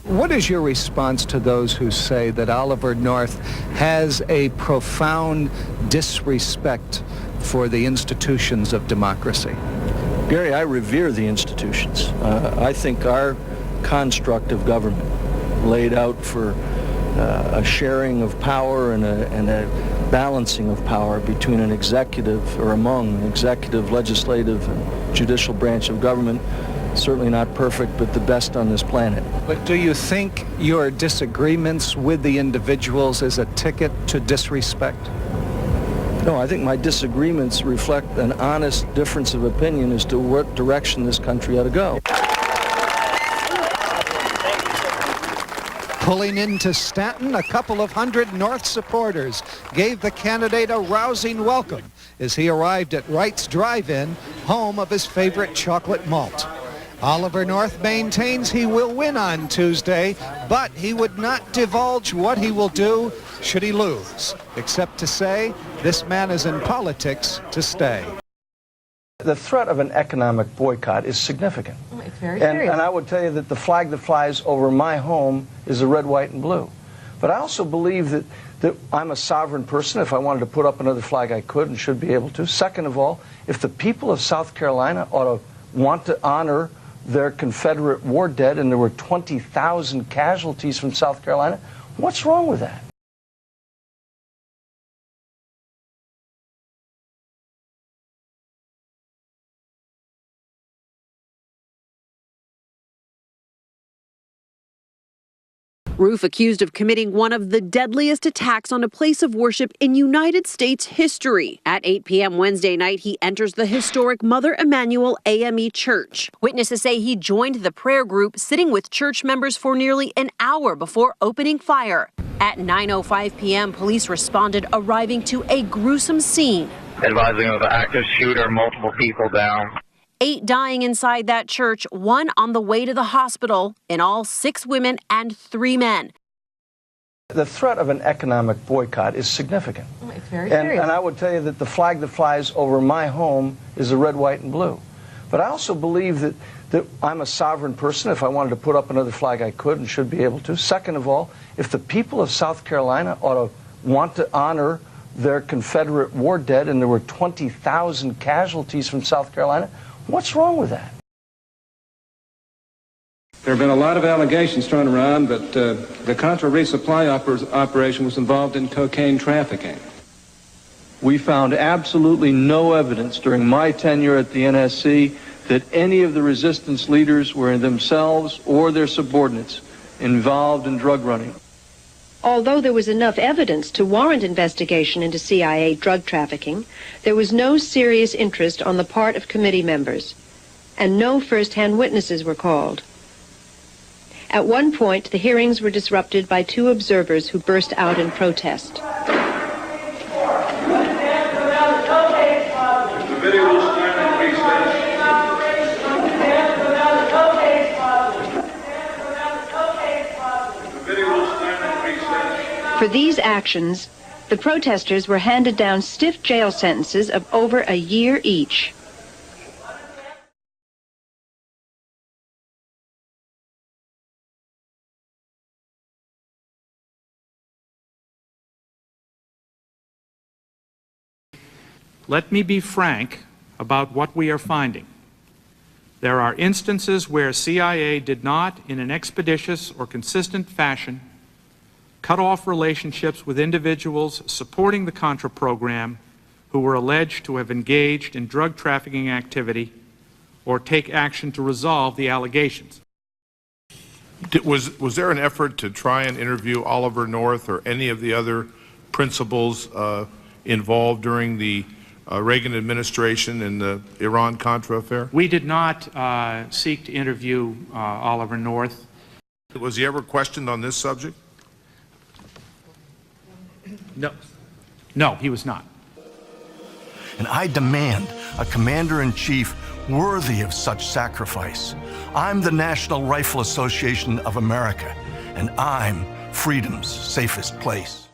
What is your response to those who say that Oliver North has a profound disrespect for the institutions of democracy? Gary, I revere the institutions. I think our construct of government laid out for a sharing of power and a balancing of power between an executive or among an executive, legislative, and judicial branch of government. Certainly not perfect, but the best on this planet. But do you think your disagreements with the individuals is a ticket to disrespect? No, I think my disagreements reflect an honest difference of opinion as to what direction this country ought to go. Pulling into Stanton, a couple of hundred North supporters gave the candidate a rousing welcome as he arrived at Wright's Drive-In, home of his favorite chocolate malt. Oliver North maintains he will win on Tuesday, but he would not divulge what he will do should he lose, except to say this man is in politics to stay. The threat of an economic boycott is significant. It's very serious. And I would tell you that the flag that flies over my home is the red, white, and blue. But I also believe that I'm a sovereign person. If I wanted to put up another flag, I could and should be able to. Second of all, if the people of South Carolina ought to want to honor their Confederate war dead, and there were 20,000 casualties from South Carolina, what's wrong with that? Roof accused of committing one of the deadliest attacks on a place of worship in United States history. At 8 p.m. Wednesday night, he enters the historic Mother Emanuel AME Church. Witnesses say he joined the prayer group, sitting with church members for nearly an hour before opening fire. At 9:05 p.m., police responded, arriving to a gruesome scene. Advising of an active shooter, multiple people down. 8 dying inside that church, 1 on the way to the hospital. In all, 6 women and 3 men. The threat of an economic boycott is significant. It's very serious. And I would tell you that the flag that flies over my home is the red, white, and blue. But I also believe that I'm a sovereign person. If I wanted to put up another flag, I could and should be able to. Second of all, if the people of South Carolina ought to want to honor their Confederate war dead, and there were 20,000 casualties from South Carolina, what's wrong with that? There have been a lot of allegations thrown around, but the Contra resupply operation was involved in cocaine trafficking. We found absolutely no evidence during my tenure at the NSC that any of the resistance leaders were themselves or their subordinates involved in drug running. Although there was enough evidence to warrant investigation into CIA drug trafficking, there was no serious interest on the part of committee members, and no first-hand witnesses were called. At one point, the hearings were disrupted by 2 observers who burst out in protest. For these actions, the protesters were handed down stiff jail sentences of over a year each. Let me be frank about what we are finding. There are instances where CIA did not, in an expeditious or consistent fashion, cut off relationships with individuals supporting the Contra program who were alleged to have engaged in drug trafficking activity or take action to resolve the allegations. Was there an effort to try and interview Oliver North or any of the other principals involved during the Reagan administration in the Iran-Contra affair? We did not seek to interview Oliver North. Was he ever questioned on this subject? No, he was not. And I demand a commander-in-chief worthy of such sacrifice. I'm the National Rifle Association of America, and I'm freedom's safest place.